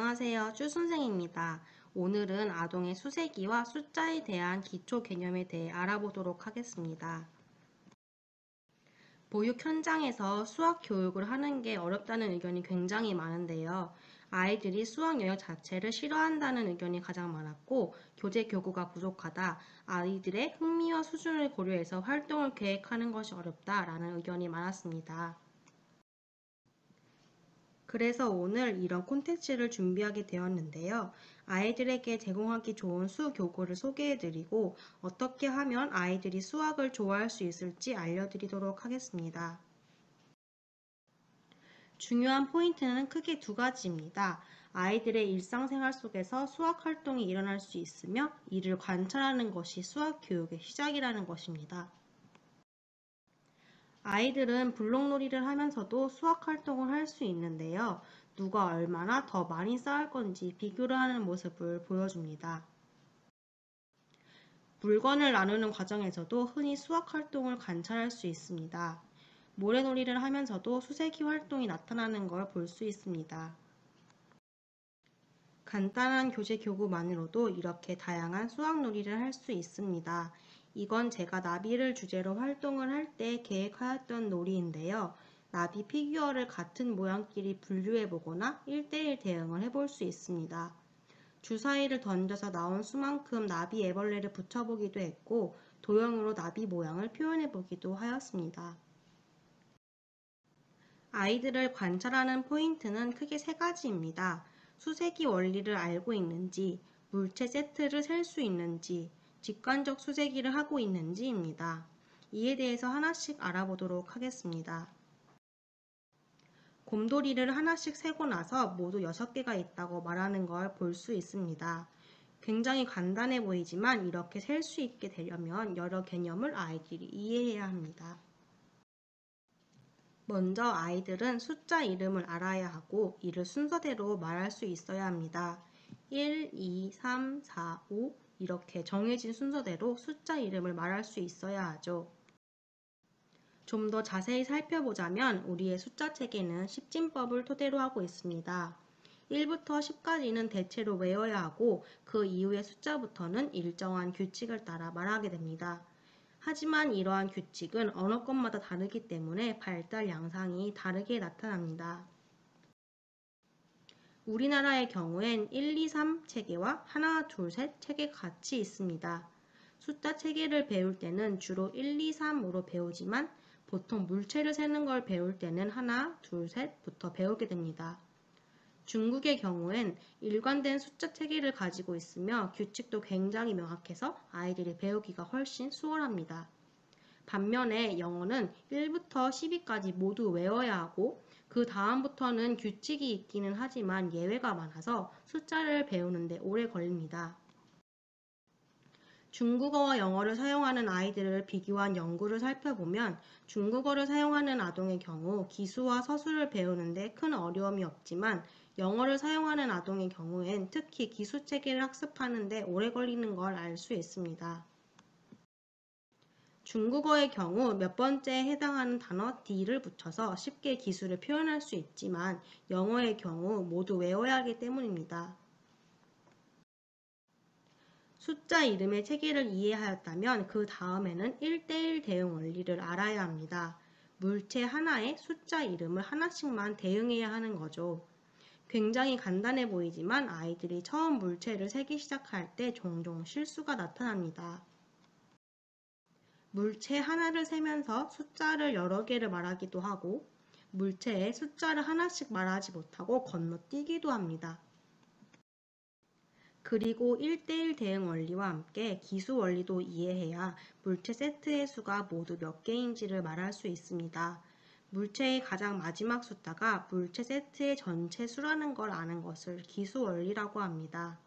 안녕하세요. 쭈선생입니다. 오늘은 아동의 수세기와 숫자에 대한 기초 개념에 대해 알아보도록 하겠습니다. 보육 현장에서 수학 교육을 하는 게 어렵다는 의견이 굉장히 많은데요. 아이들이 수학 영역 자체를 싫어한다는 의견이 가장 많았고, 교재 교구가 부족하다, 아이들의 흥미와 수준을 고려해서 활동을 계획하는 것이 어렵다라는 의견이 많았습니다. 그래서 오늘 이런 콘텐츠를 준비하게 되었는데요. 아이들에게 제공하기 좋은 수교구를 소개해드리고 어떻게 하면 아이들이 수학을 좋아할 수 있을지 알려드리도록 하겠습니다. 중요한 포인트는 크게 두 가지입니다. 아이들의 일상생활 속에서 수학 활동이 일어날 수 있으며 이를 관찰하는 것이 수학 교육의 시작이라는 것입니다. 아이들은 블록놀이를 하면서도 수학 활동을 할 수 있는데요. 누가 얼마나 더 많이 쌓을 건지 비교를 하는 모습을 보여줍니다. 물건을 나누는 과정에서도 흔히 수학 활동을 관찰할 수 있습니다. 모래놀이를 하면서도 수세기 활동이 나타나는 걸 볼 수 있습니다. 간단한 교재 교구만으로도 이렇게 다양한 수학놀이를 할 수 있습니다. 이건 제가 나비를 주제로 활동을 할 때 계획하였던 놀이인데요. 나비 피규어를 같은 모양끼리 분류해보거나 1대1 대응을 해볼 수 있습니다. 주사위를 던져서 나온 수만큼 나비 애벌레를 붙여보기도 했고, 도형으로 나비 모양을 표현해보기도 하였습니다. 아이들을 관찰하는 포인트는 크게 세 가지입니다. 수세기 원리를 알고 있는지, 물체 세트를 셀 수 있는지, 직관적 수세기를 하고 있는지입니다. 이에 대해서 하나씩 알아보도록 하겠습니다. 곰돌이를 하나씩 세고 나서 모두 6개가 있다고 말하는 걸 볼 수 있습니다. 굉장히 간단해 보이지만 이렇게 셀 수 있게 되려면 여러 개념을 아이들이 이해해야 합니다. 먼저 아이들은 숫자 이름을 알아야 하고 이를 순서대로 말할 수 있어야 합니다. 1, 2, 3, 4, 5 이렇게 정해진 순서대로 숫자 이름을 말할 수 있어야 하죠. 좀 더 자세히 살펴보자면 우리의 숫자 체계는 십진법을 토대로 하고 있습니다. 1부터 10까지는 대체로 외워야 하고 그 이후의 숫자부터는 일정한 규칙을 따라 말하게 됩니다. 하지만 이러한 규칙은 어느 것마다 다르기 때문에 발달 양상이 다르게 나타납니다. 우리나라의 경우엔 1, 2, 3 체계와 하나, 둘, 셋 체계가 같이 있습니다. 숫자 체계를 배울 때는 주로 1, 2, 3으로 배우지만 보통 물체를 세는 걸 배울 때는 하나, 둘, 셋부터 배우게 됩니다. 중국의 경우엔 일관된 숫자 체계를 가지고 있으며 규칙도 굉장히 명확해서 아이들이 배우기가 훨씬 수월합니다. 반면에 영어는 1부터 12까지 모두 외워야 하고 그 다음부터는 규칙이 있기는 하지만 예외가 많아서 숫자를 배우는데 오래 걸립니다. 중국어와 영어를 사용하는 아이들을 비교한 연구를 살펴보면 중국어를 사용하는 아동의 경우 기수와 서술을 배우는데 큰 어려움이 없지만 영어를 사용하는 아동의 경우엔 특히 기수 체계를 학습하는데 오래 걸리는 걸 알 수 있습니다. 중국어의 경우 몇 번째에 해당하는 단어 D를 붙여서 쉽게 기수를 표현할 수 있지만 영어의 경우 모두 외워야 하기 때문입니다. 숫자 이름의 체계를 이해하였다면 그 다음에는 1대1 대응 원리를 알아야 합니다. 물체 하나에 숫자 이름을 하나씩만 대응해야 하는 거죠. 굉장히 간단해 보이지만 아이들이 처음 물체를 세기 시작할 때 종종 실수가 나타납니다. 물체 하나를 세면서 숫자를 여러 개를 말하기도 하고 물체에 숫자를 하나씩 말하지 못하고 건너뛰기도 합니다. 그리고 1대1 대응 원리와 함께 기수 원리도 이해해야 물체 세트의 수가 모두 몇 개인지를 말할 수 있습니다. 물체의 가장 마지막 숫자가 물체 세트의 전체 수라는 걸 아는 것을 기수 원리라고 합니다.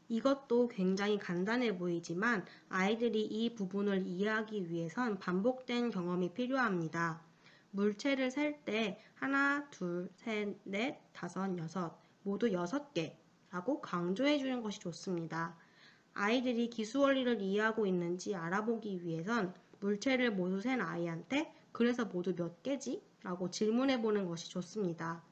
이것도 굉장히 간단해 보이지만 아이들이 이 부분을 이해하기 위해선 반복된 경험이 필요합니다. 물체를 셀 때 하나, 둘, 셋, 넷, 다섯, 여섯 모두 6개 라고 강조해 주는 것이 좋습니다. 아이들이 기수 원리를 이해하고 있는지 알아보기 위해선 물체를 모두 센 아이한테 그래서 모두 몇 개지? 라고 질문해 보는 것이 좋습니다.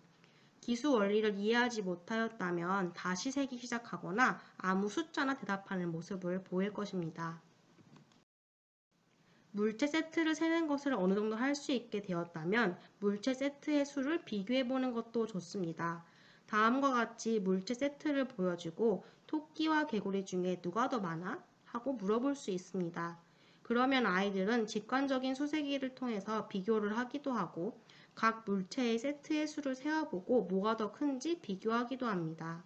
기수 원리를 이해하지 못하였다면 다시 세기 시작하거나 아무 숫자나 대답하는 모습을 보일 것입니다. 물체 세트를 세는 것을 어느 정도 할 수 있게 되었다면 물체 세트의 수를 비교해 보는 것도 좋습니다. 다음과 같이 물체 세트를 보여주고 토끼와 개구리 중에 누가 더 많아? 하고 물어볼 수 있습니다. 그러면 아이들은 직관적인 수세기를 통해서 비교를 하기도 하고 각 물체의 세트의 수를 세어보고 뭐가 더 큰지 비교하기도 합니다.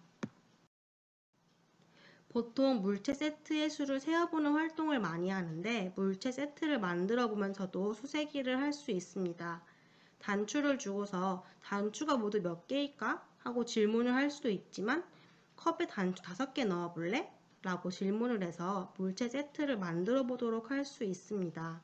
보통 물체 세트의 수를 세어보는 활동을 많이 하는데 물체 세트를 만들어 보면서도 수세기를 할 수 있습니다. 단추를 주고서 단추가 모두 몇 개일까? 하고 질문을 할 수도 있지만 컵에 단추 5개 넣어볼래? 라고 질문을 해서 물체 세트를 만들어 보도록 할 수 있습니다.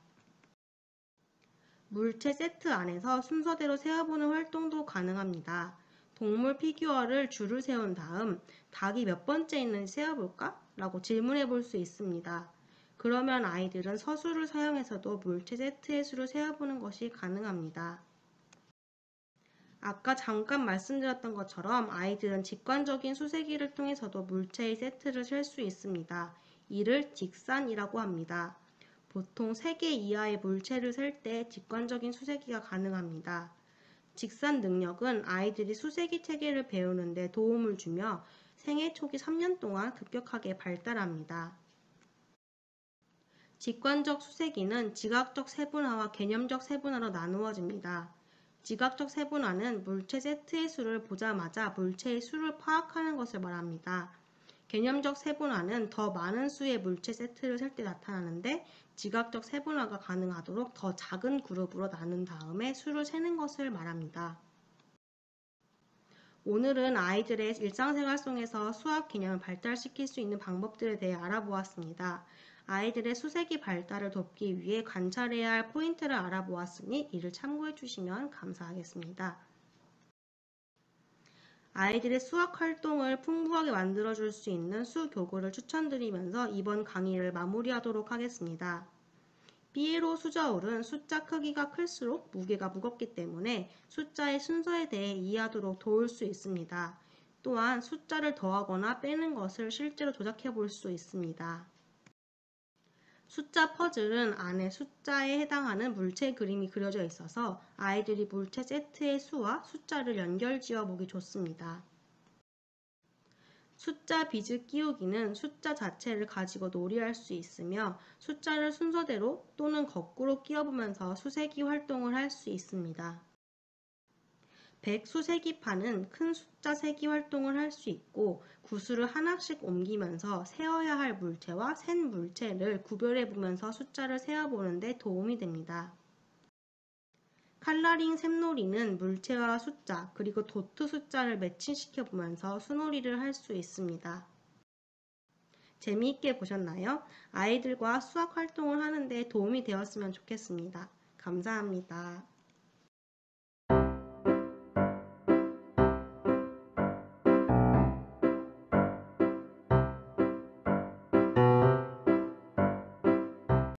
물체 세트 안에서 순서대로 세어보는 활동도 가능합니다. 동물 피규어를 줄을 세운 다음 닭이 몇 번째 있는지 세어볼까? 라고 질문해 볼 수 있습니다. 그러면 아이들은 서술을 사용해서도 물체 세트의 수를 세어보는 것이 가능합니다. 아까 잠깐 말씀드렸던 것처럼 아이들은 직관적인 수세기를 통해서도 물체의 세트를 셀 수 있습니다. 이를 직산이라고 합니다. 보통 3개 이하의 물체를 셀 때 직관적인 수세기가 가능합니다. 직산 능력은 아이들이 수세기 체계를 배우는 데 도움을 주며 생애 초기 3년 동안 급격하게 발달합니다. 직관적 수세기는 지각적 세분화와 개념적 세분화로 나누어집니다. 지각적 세분화는 물체 세트의 수를 보자마자 물체의 수를 파악하는 것을 말합니다. 개념적 세분화는 더 많은 수의 물체 세트를 셀 때 나타나는데 지각적 세분화가 가능하도록 더 작은 그룹으로 나눈 다음에 수를 세는 것을 말합니다. 오늘은 아이들의 일상생활 속에서 수학 개념을 발달시킬 수 있는 방법들에 대해 알아보았습니다. 아이들의 수세기 발달을 돕기 위해 관찰해야 할 포인트를 알아보았으니 이를 참고해 주시면 감사하겠습니다. 아이들의 수학 활동을 풍부하게 만들어줄 수 있는 수교구를 추천드리면서 이번 강의를 마무리하도록 하겠습니다. 피에로 수저울은 숫자 크기가 클수록 무게가 무겁기 때문에 숫자의 순서에 대해 이해하도록 도울 수 있습니다. 또한 숫자를 더하거나 빼는 것을 실제로 조작해 볼 수 있습니다. 숫자 퍼즐은 안에 숫자에 해당하는 물체 그림이 그려져 있어서 아이들이 물체 세트의 수와 숫자를 연결지어 보기 좋습니다. 숫자 비즈 끼우기는 숫자 자체를 가지고 놀이할 수 있으며 숫자를 순서대로 또는 거꾸로 끼워보면서 수세기 활동을 할 수 있습니다. 백수세기판은 큰 숫자 세기 활동을 할 수 있고 구슬을 하나씩 옮기면서 세어야 할 물체와 센 물체를 구별해 보면서 숫자를 세어보는 데 도움이 됩니다. 칼라링 샘놀이는 물체와 숫자 그리고 도트 숫자를 매칭시켜 보면서 수놀이를 할 수 있습니다. 재미있게 보셨나요? 아이들과 수학 활동을 하는 데 도움이 되었으면 좋겠습니다. 감사합니다.